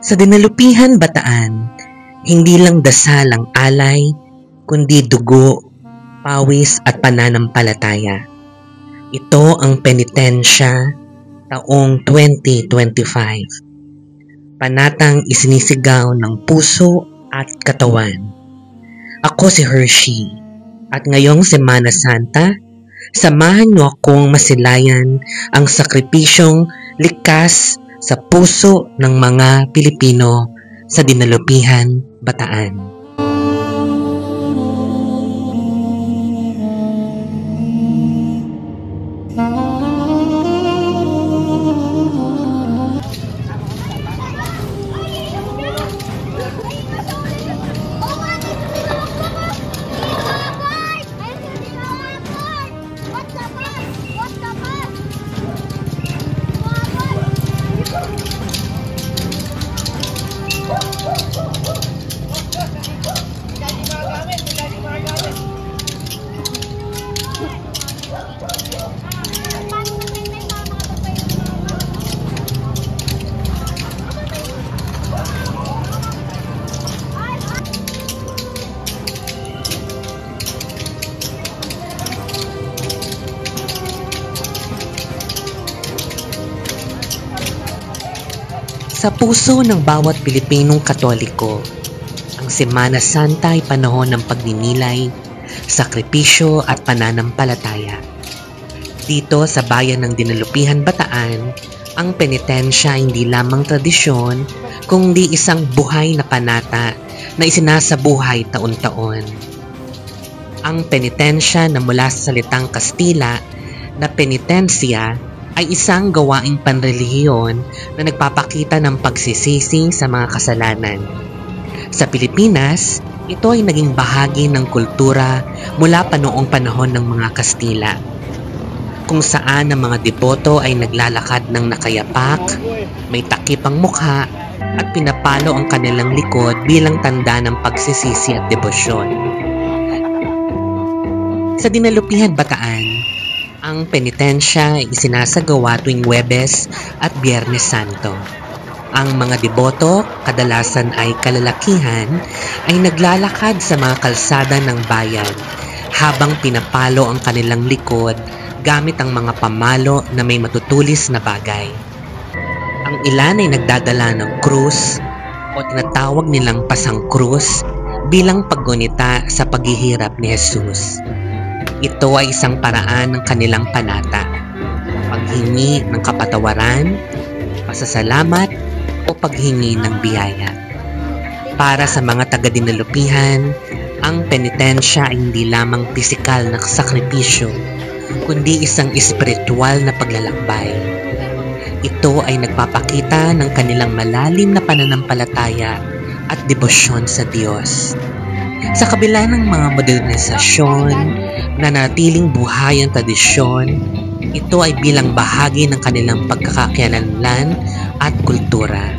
Sa Dinalupihan, Bataan, hindi lang dasal ang alay, kundi dugo, pawis at pananampalataya. Ito ang penitensya taong 2025. Panatang isinisigaw ng puso at katawan. Ako si Hershey at ngayong Semana Santa, samahan niyo akong masilayan ang sakripisyong likas sa puso ng mga Pilipino sa Dinalupihan, Bataan. Sa puso ng bawat Pilipinong Katoliko, ang Semana Santa ay panahon ng pagninilay, sakripisyo at pananampalataya. Dito sa bayan ng Dinalupihan, Bataan, ang penitensya ay hindi lamang tradisyon, kundi isang buhay na panata na isinasabuhay taon-taon. Ang penitensya na mula sa salitang Kastila na penitensya ay isang gawaing panrelihiyon na nagpapakita ng pagsisisi sa mga kasalanan. Sa Pilipinas, ito ay naging bahagi ng kultura mula pa noong panahon ng mga Kastila, kung saan ang mga deboto ay naglalakad ng nakayapak, may takip ang mukha, at pinapalo ang kanilang likod bilang tanda ng pagsisisi at debosyon. Sa Dinalupihan, Bataan, ang penitensya ay isinasagawa tuwing Huwebes at Biyernes Santo. Ang mga deboto, kadalasan ay kalalakihan, ay naglalakad sa mga kalsada ng bayan habang pinapalo ang kanilang likod gamit ang mga pamalo na may matutulis na bagay. Ang ilan ay nagdadala ng krus o tinatawag nilang pasang krus bilang paggunita sa paghihirap ni Jesus. Ito ay isang paraan ng kanilang panata, paghingi ng kapatawaran, pasasalamat o paghingi ng biyaya. Para sa mga taga-Dinalupihan, ang penitensya ay hindi lamang pisikal na sakripisyo, kundi isang espiritual na paglalakbay. Ito ay nagpapakita ng kanilang malalim na pananampalataya at debosyon sa Diyos. Sa kabila ng mga modernisasyon, nanatiling buhay ang tradisyon, ito ay bilang bahagi ng kanilang pagkakakilanlan at kultura.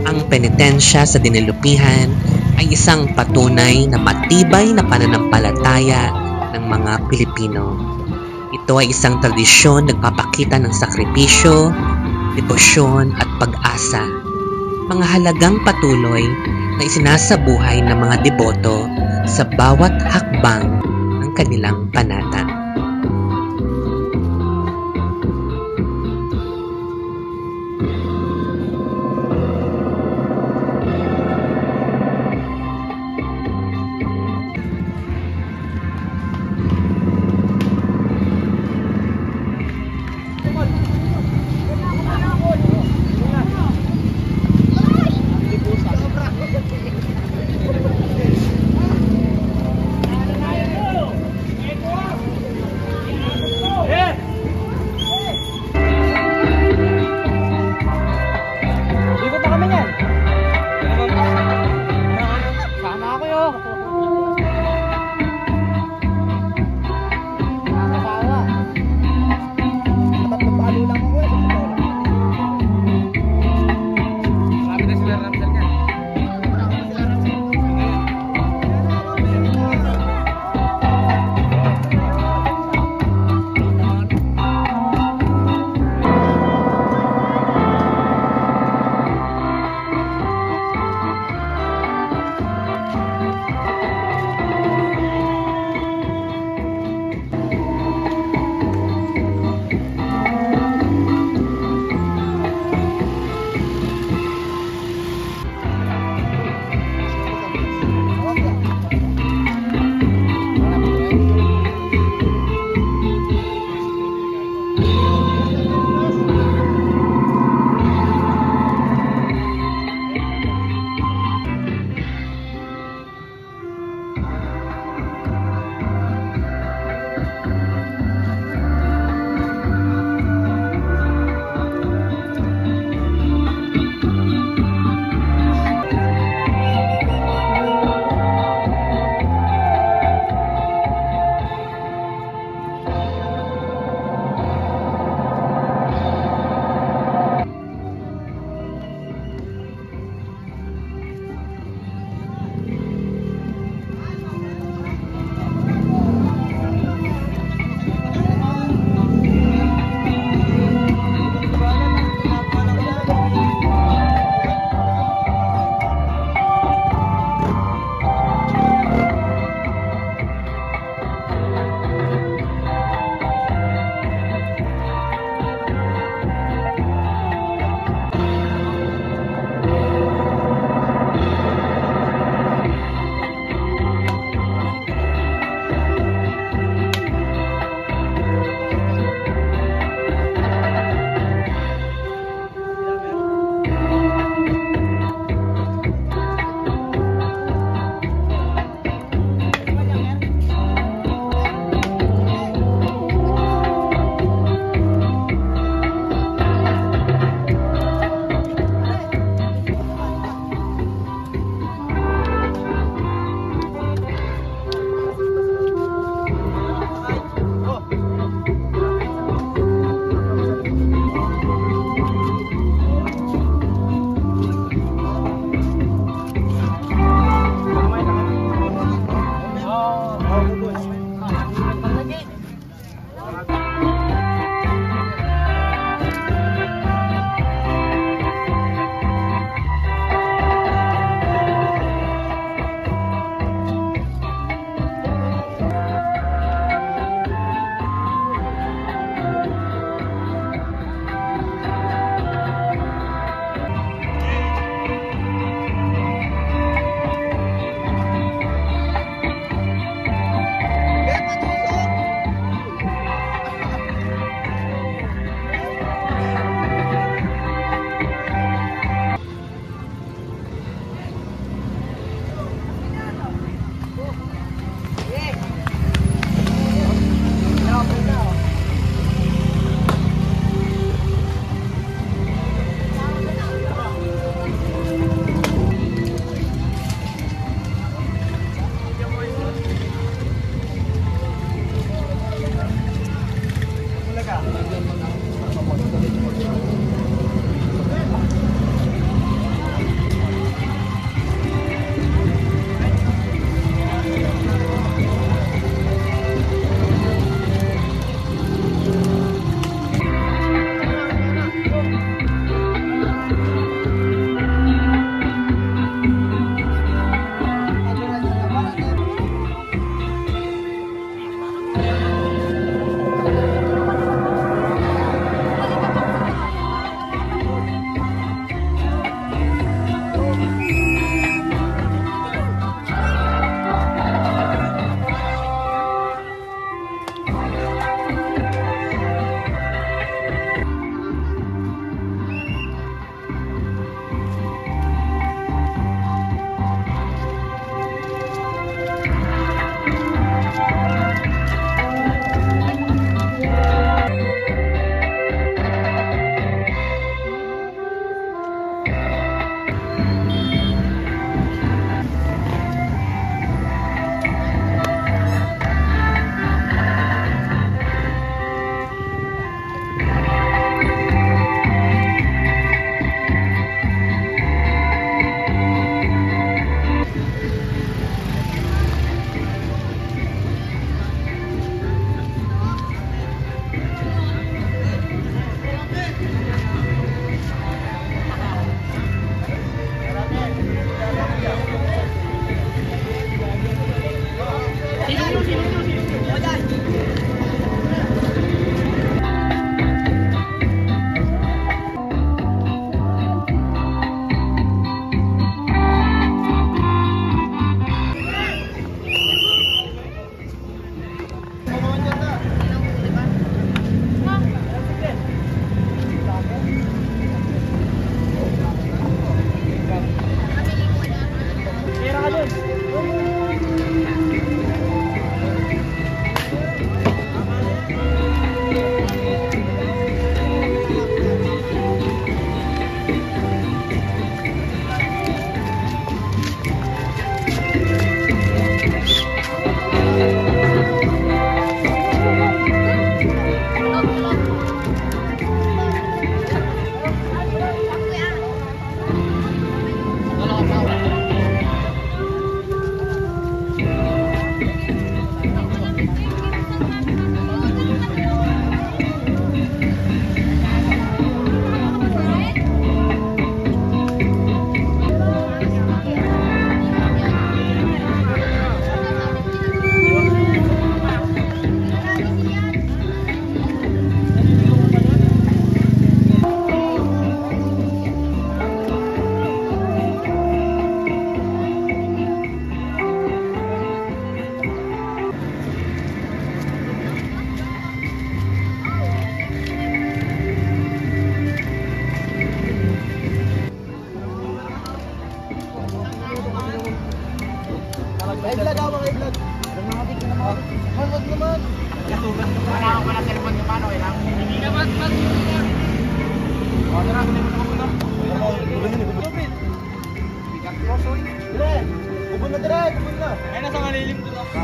Ang penitensya sa Dinalupihan ay isang patunay na matibay na pananampalataya ng mga Pilipino. Ito ay isang tradisyon na nagpapakita ng sakripisyo, debosyon at pag-asa, mga halagang patuloy na isinasabuhay ng mga deboto sa bawat hakbang ng kanilang panata. May vlog ako, may vlog. Wag naman. Wala ako pa ng cellphone yung paano, kailangan. Hindi ka mas. Tara, kunin mo na. Bigat ko, sorry. Dire, ubon na dire, ubon na. Ay, nasa malilim doon ako.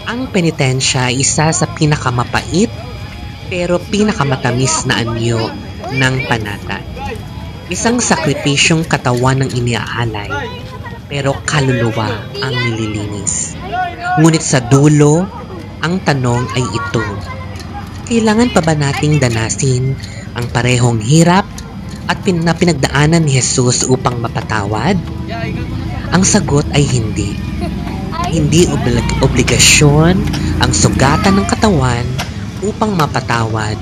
Ang penitensya ay isa sa pinakamapait pero pinakamatamis na anyo ng panata. Isang sakripisyong katawan ng iniaalay pero kaluluwa ang nililinis. Ngunit sa dulo, ang tanong ay ito: kailangan pa ba nating danasin ang parehong hirap at pinagdaanan ni Jesus upang mapatawad? Ang sagot ay hindi. Hindi obligasyon ang sugatan ng katawan upang mapatawad,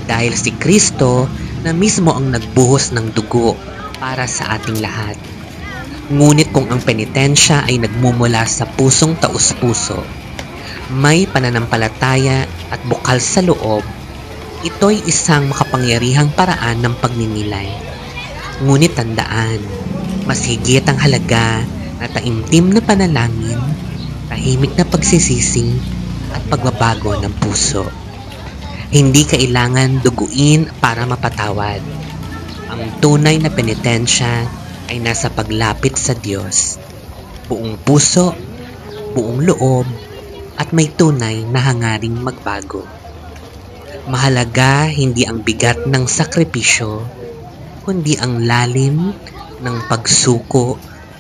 dahil si Kristo na mismo ang nagbuhos ng dugo para sa ating lahat. Ngunit kung ang penitensya ay nagmumula sa pusong taus-puso, may pananampalataya at bukal sa loob, ito'y isang makapangyarihang paraan ng pagninilay. Ngunit tandaan, mas higit ang halaga na taimtim na panalangin, tahimik na pagsisisi at pagbabago ng puso. Hindi kailangan duguin para mapatawad. Ang tunay na penitensya ay nasa paglapit sa Diyos, buong puso, buong loob, at may tunay na hangaring magbago. Mahalaga hindi ang bigat ng sakripisyo, kundi ang lalim ng pagsuko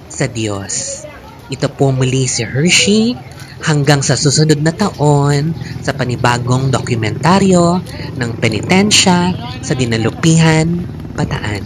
sa Diyos. Ito po muli si Hershey, hanggang sa susunod na taon sa panibagong dokumentaryo ng penitensya sa Dinalupihan, Bataan.